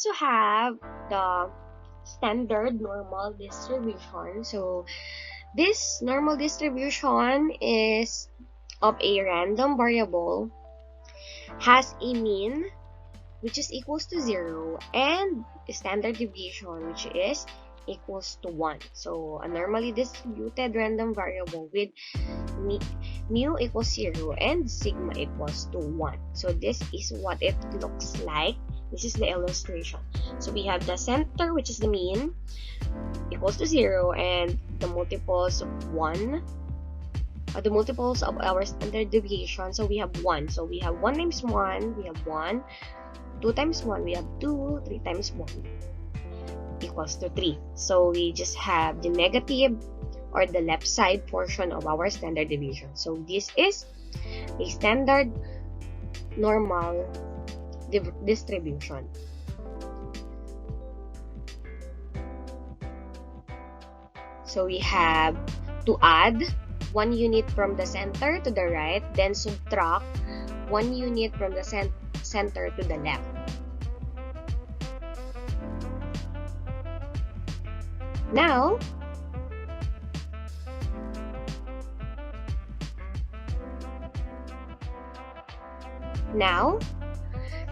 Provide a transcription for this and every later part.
also have the standard normal distribution. So this normal distribution is of a random variable, has a mean which is equals to 0 and a standard deviation which is equals to 1. So a normally distributed random variable with mu equals 0 and sigma equals to 1. So this is what it looks like. This is the illustration. So we have the center, which is the mean, equals to 0, and the multiples of 1, the multiples of our standard deviation. So we have 1. So we have 1 times 1, we have 1. 2 times 1, we have 2. 3 times 1 equals to 3. So we just have the negative or the left side portion of our standard deviation. So this is a standard normal distribution. So we have to add 1 unit from the center to the right, then subtract 1 unit from the center to the left. Now,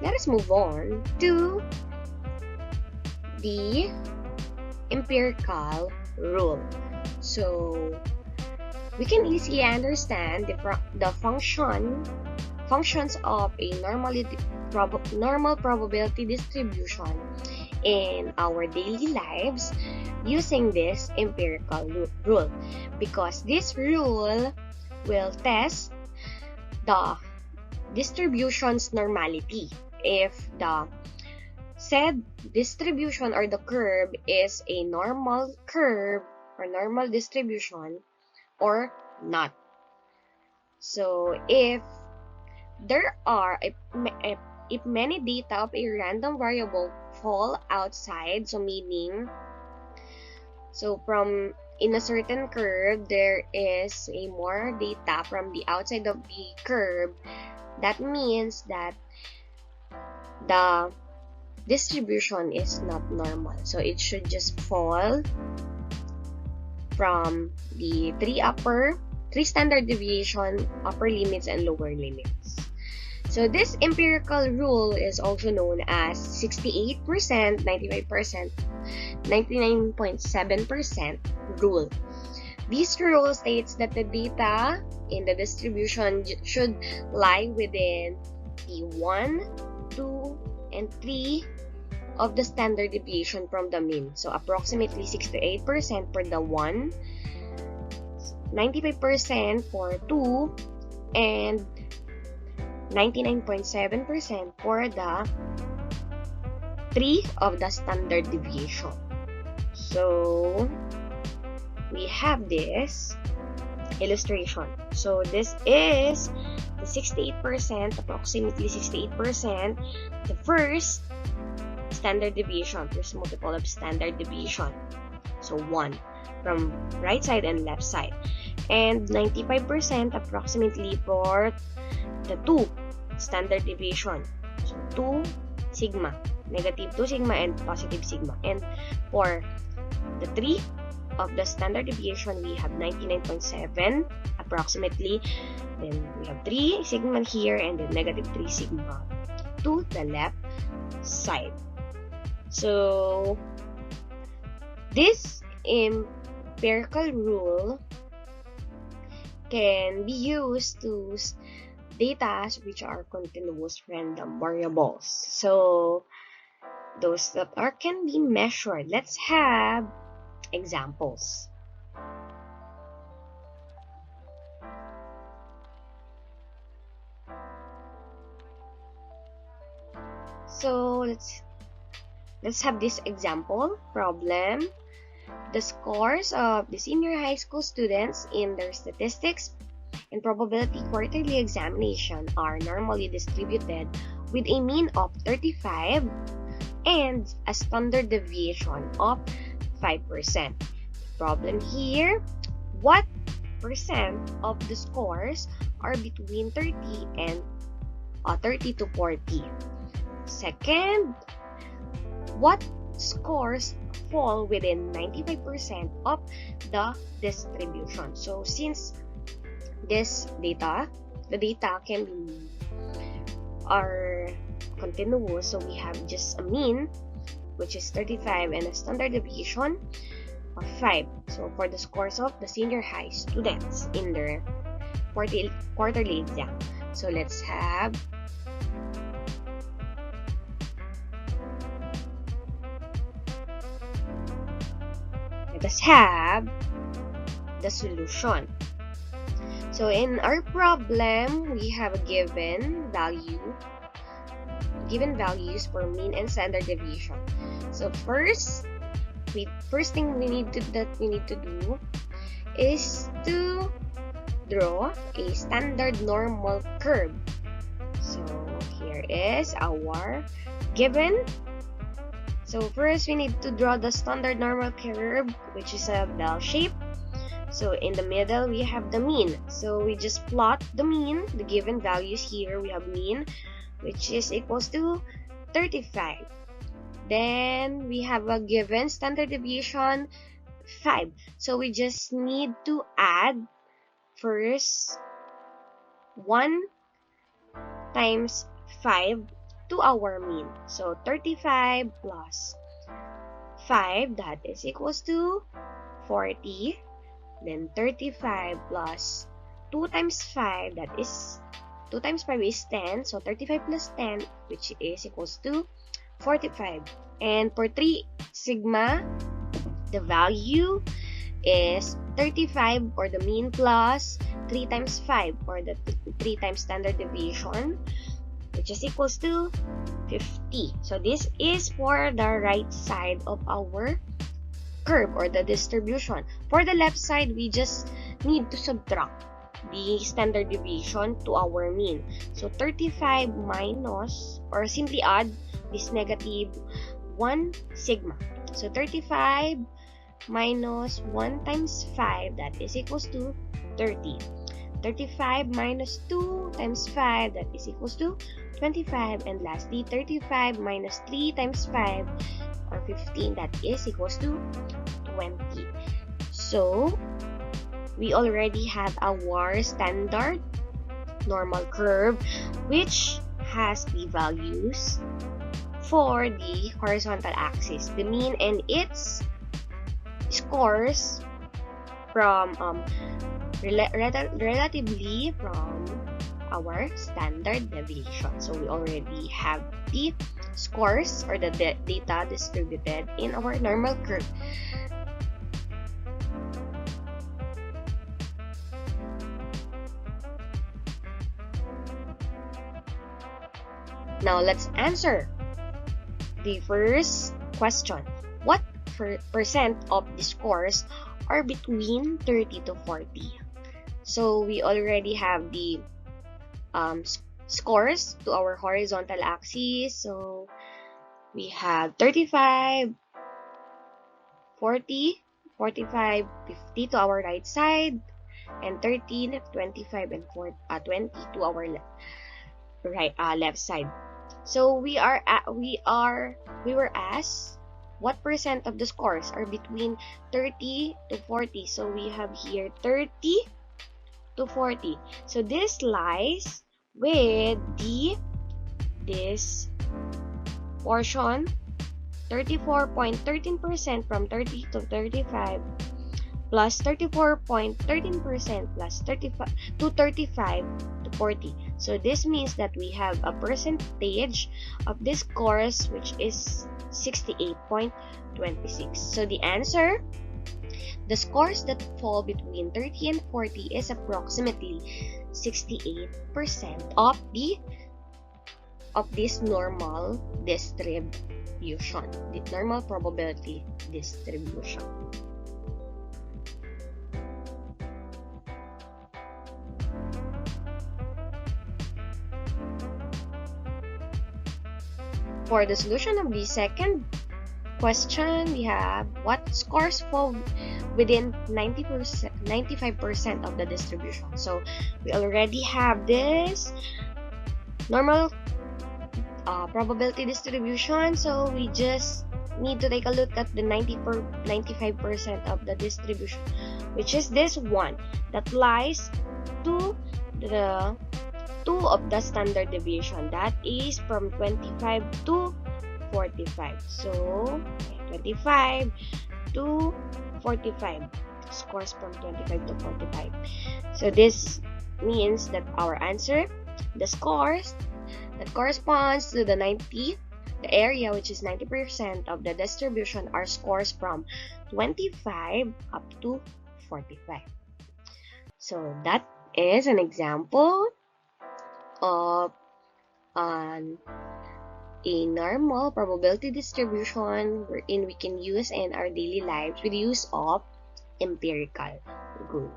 let us move on to the empirical rule. So we can easily understand the functions of a normal probability distribution in our daily lives using this empirical rule, because this rule will test the distribution's normality. If the said distribution or the curve is a normal curve or normal distribution or not. So if there are if many data of a random variable fall outside, so meaning, so from in a certain curve there is a more data from the outside of the curve, that means that the distribution is not normal. So it should just fall from the three standard deviation, upper limits and lower limits. So this empirical rule is also known as 68%, 95%, 99.7% rule. This rule states that the data in the distribution should lie within the 1, 2, and 3 of the standard deviation from the mean. So approximately 68% for the 1, 95% for 2, and 99.7% for the 3 of the standard deviation. So we have this illustration. So this is the 68%, approximately 68%, the first standard deviation, first multiple of standard deviation. So 1 from right side and left side. And 95% approximately for the 2 standard deviation. So 2 sigma, negative 2 sigma and positive sigma. And for the 3 of the standard deviation, we have 99.7 approximately. Then we have 3 sigma here and then negative 3 sigma to the left side. So this empirical rule can be used to data which are continuous random variables. So those that can be measured. Let's have examples. So let's have this example problem. The scores of the senior high school students in their statistics and probability quarterly examination are normally distributed with a mean of 35 and a standard deviation of 5%. Problem here, what percent of the scores are between 30 to 40? Second, what scores fall within 95% of the distribution. So since this data, the data can be are continuous, so we have just a mean, which is 35, and a standard deviation of 5. So for the scores of the senior high students in their quarterly exam. So let us have the solution. So in our problem, we have a given values for mean and standard deviation. So first thing we need to do is to draw a standard normal curve. So here is our given. So first we need to draw the standard normal curve, which is a bell shape. So in the middle we have the mean. So we just plot the mean, the given values here. We have mean, which is equals to 35. Then we have a given standard deviation 5. So we just need to add first 1 times 5 to our mean. So 35 plus 5, that is equals to 40. Then 35 plus 2 times 5, that is 2 times 5 is 10. So 35 plus 10, which is equals to 45. And for 3 sigma, the value is 35, or the mean, plus 3 times 5, or the 3 times standard deviation, which is equals to 50. So this is for the right side of our curve, or the distribution. For the left side, we just need to subtract the standard deviation to our mean. So 35 minus, or simply add this negative 1 sigma. So 35 minus 1 times 5, that is equals to 30. 35 minus 2 times 5, that is equals to 25. And lastly, 35 minus 3 times 5, or 15, that is equals to 20. So we already have our standard normal curve, which has the values for the horizontal axis, the mean, and its scores from relatively from our standard deviation. So we already have the scores, or the data distributed in our normal curve. Now let's answer the first question. What percent of the scores are between 30 to 40? So we already have the scores to our horizontal axis. So we have 35, 40, 45, 50 to our right side, and 13, 25, and 20 to our left side. So we were asked what percent of the scores are between 30 to 40. So we have here 30 to 40. So this lies with this portion, 34.13% from 30 to 35, plus 34.13% plus 35 to 35 to 40. So this means that we have a percentage of this course, which is 68.26. So the answer, the scores that fall between 30 and 40 is approximately 68% of this normal distribution, the normal probability distribution. For the solution of the second question, we have what scores fall within 95% of the distribution. So we already have this normal probability distribution. So we just need to take a look at the 95% of the distribution, which is this one that lies to the 2 of the standard deviation, that is from 25 to 45. So 25 to 45, scores from 25 to 45. So this means that our answer, the scores that corresponds to the area, which is 90% of the distribution, are scores from 25 up to 45. So that is an example of a normal probability distribution wherein we can use in our daily lives with the use of empirical rule.